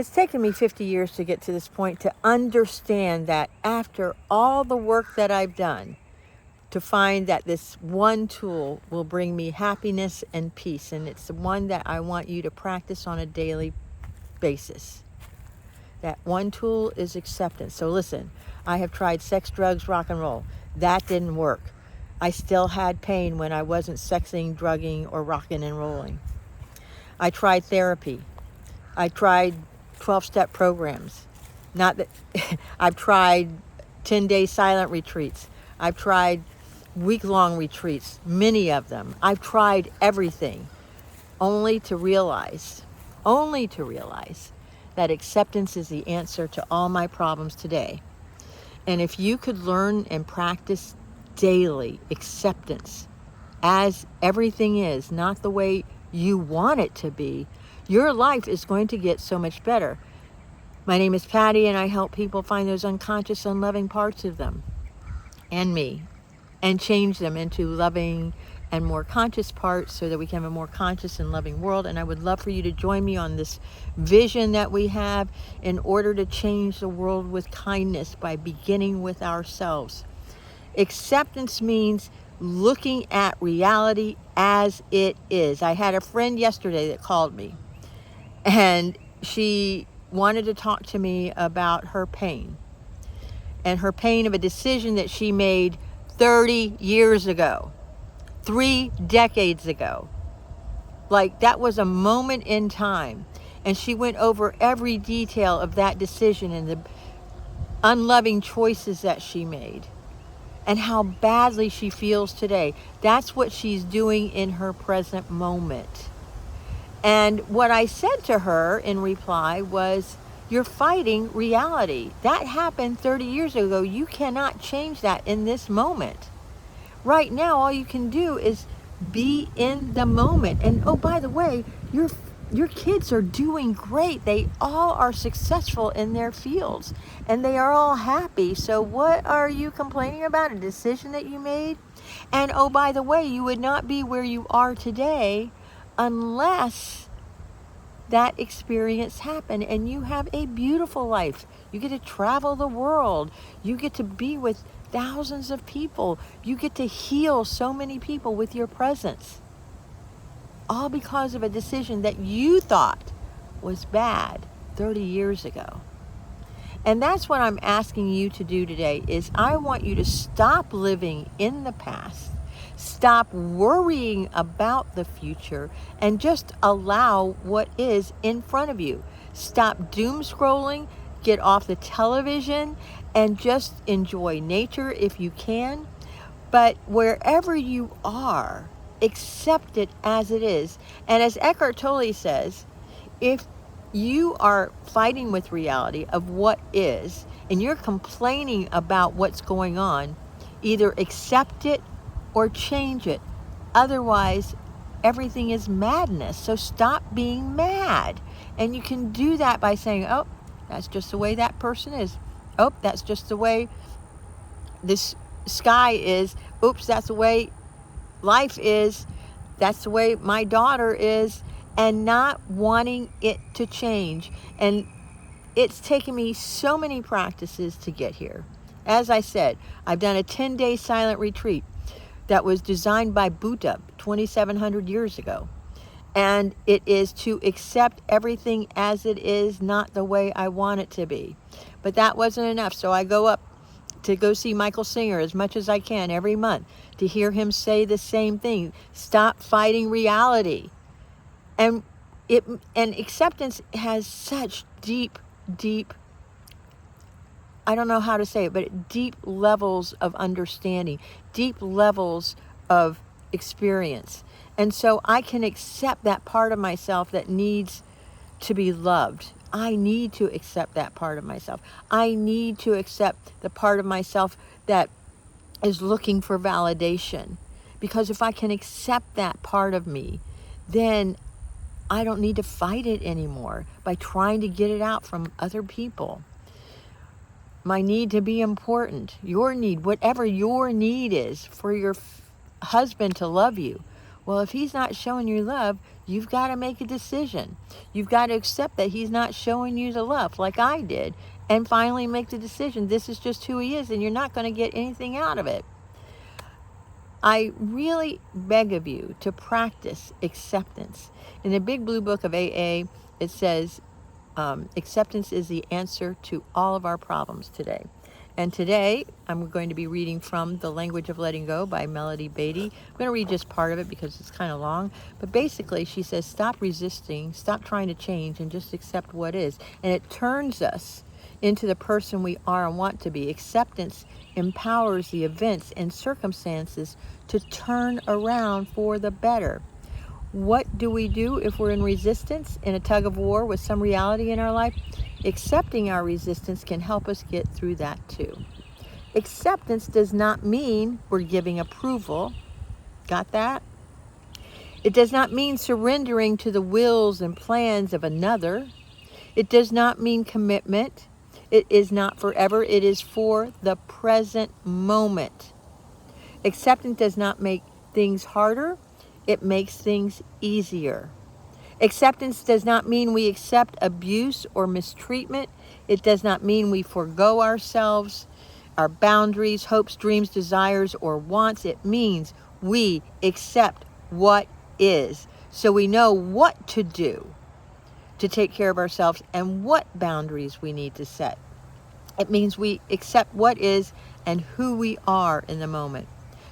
It's taken me 50 years to get to this point, to understand that after all the work that I've done, to find that this one tool will bring me happiness and peace. And it's the one that I want you to practice on a daily basis. That one tool is acceptance. So listen, I have tried sex, drugs, rock and roll. That didn't work. I still had pain when I wasn't sexing, drugging, or rocking and rolling. I tried therapy. I tried 12-step programs. Not that I've tried 10-day silent retreats. I've tried week-long retreats, many of them. I've tried everything only to realize that acceptance is the answer to all my problems today. And if you could learn and practice daily acceptance as everything is, not the way you want it to be, your life is going to get so much better. My name is Patty, and I help people find those unconscious, unloving parts of them and me, and change them into loving and more conscious parts so that we can have a more conscious and loving world. And I would love for you to join me on this vision that we have in order to change the world with kindness by beginning with ourselves. Acceptance means looking at reality as it is. I had a friend yesterday that called me, and she wanted to talk to me about her pain, and her pain of a decision that she made 30 years ago, 3 decades ago. Like, that was a moment in time. And she went over every detail of that decision and the unloving choices that she made and how badly she feels today. That's what she's doing in her present moment. And what I said to her in reply was, you're fighting reality. That happened 30 years ago. You cannot change that in this moment. Right now, all you can do is be in the moment. And oh, by the way, your kids are doing great. They all are successful in their fields, and they are all happy. So what are you complaining about? A decision that you made? And oh, by the way, you would not be where you are today unless that experience happened. And you have a beautiful life. You get to travel the world. You get to be with thousands of people. You get to heal so many people with your presence. All because of a decision that you thought was bad 30 years ago. And that's what I'm asking you to do today, is I want you to stop living in the past. Stop worrying about the future and just allow what is in front of you. Stop doom scrolling, get off the television, and just enjoy nature if you can. But wherever you are, accept it as it is. And as Eckhart Tolle says, if you are fighting with reality of what is, and you're complaining about what's going on, either accept it or change it. Otherwise, everything is madness. So stop being mad. And you can do that by saying, oh, that's just the way that person is. Oh, that's just the way this sky is. Oops, that's the way life is. That's the way my daughter is. And not wanting it to change. And it's taken me so many practices to get here. As I said, I've done a 10-day silent retreat that was designed by Buddha 2,700 years ago. And it is to accept everything as it is, not the way I want it to be. But that wasn't enough. So I go up to go see Michael Singer as much as I can every month to hear him say the same thing. Stop fighting reality. And acceptance has such deep, I don't know how to say it, but deep levels of understanding, deep levels of experience. And so I can accept that part of myself that needs to be loved. I need to accept that part of myself. I need to accept the part of myself that is looking for validation. Because if I can accept that part of me, then I don't need to fight it anymore by trying to get it out from other people. My need to be important, your need, whatever your need is for your husband to love you. Well, if he's not showing you love, You've got to make a decision. You've got to accept that he's not showing you the love like I did, and finally make the decision. This is just who he is, and you're not going to get anything out of it. I really beg of you to practice acceptance. In the Big Blue Book of AA, it says, acceptance is the answer to all of our problems today. And today, I'm going to be reading from The Language of Letting Go by Melody Beatty. I'm going to read just part of it because it's kind of long. But basically, she says, stop resisting, stop trying to change, and just accept what is. And it turns us into the person we are and want to be. Acceptance empowers the events and circumstances to turn around for the better. What do we do if we're in resistance, in a tug of war with some reality in our life? Accepting our resistance can help us get through that too. Acceptance does not mean we're giving approval. Got that? It does not mean surrendering to the wills and plans of another. It does not mean commitment. It is not forever. It is for the present moment. Acceptance does not make things harder. It makes things easier. Acceptance does not mean we accept abuse or mistreatment. It does not mean we forego ourselves, our boundaries, hopes, dreams, desires, or wants. It means we accept what is, so we know what to do to take care of ourselves and what boundaries we need to set. It means we accept what is and who we are in the moment,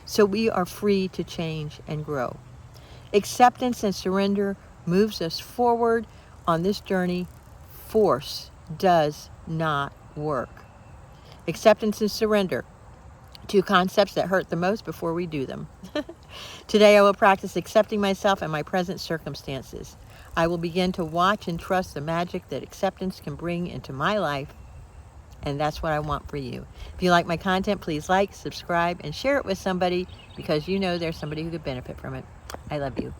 so we are free to change and grow. Acceptance and surrender moves us forward on this journey. Force does not work. Acceptance and surrender, two concepts that hurt the most before we do them. Today I will practice accepting myself and my present circumstances. I will begin to watch and trust the magic that acceptance can bring into my life, and that's what I want for you. If you like my content, please like, subscribe, and share it with somebody, because you know there's somebody who could benefit from it. I love you.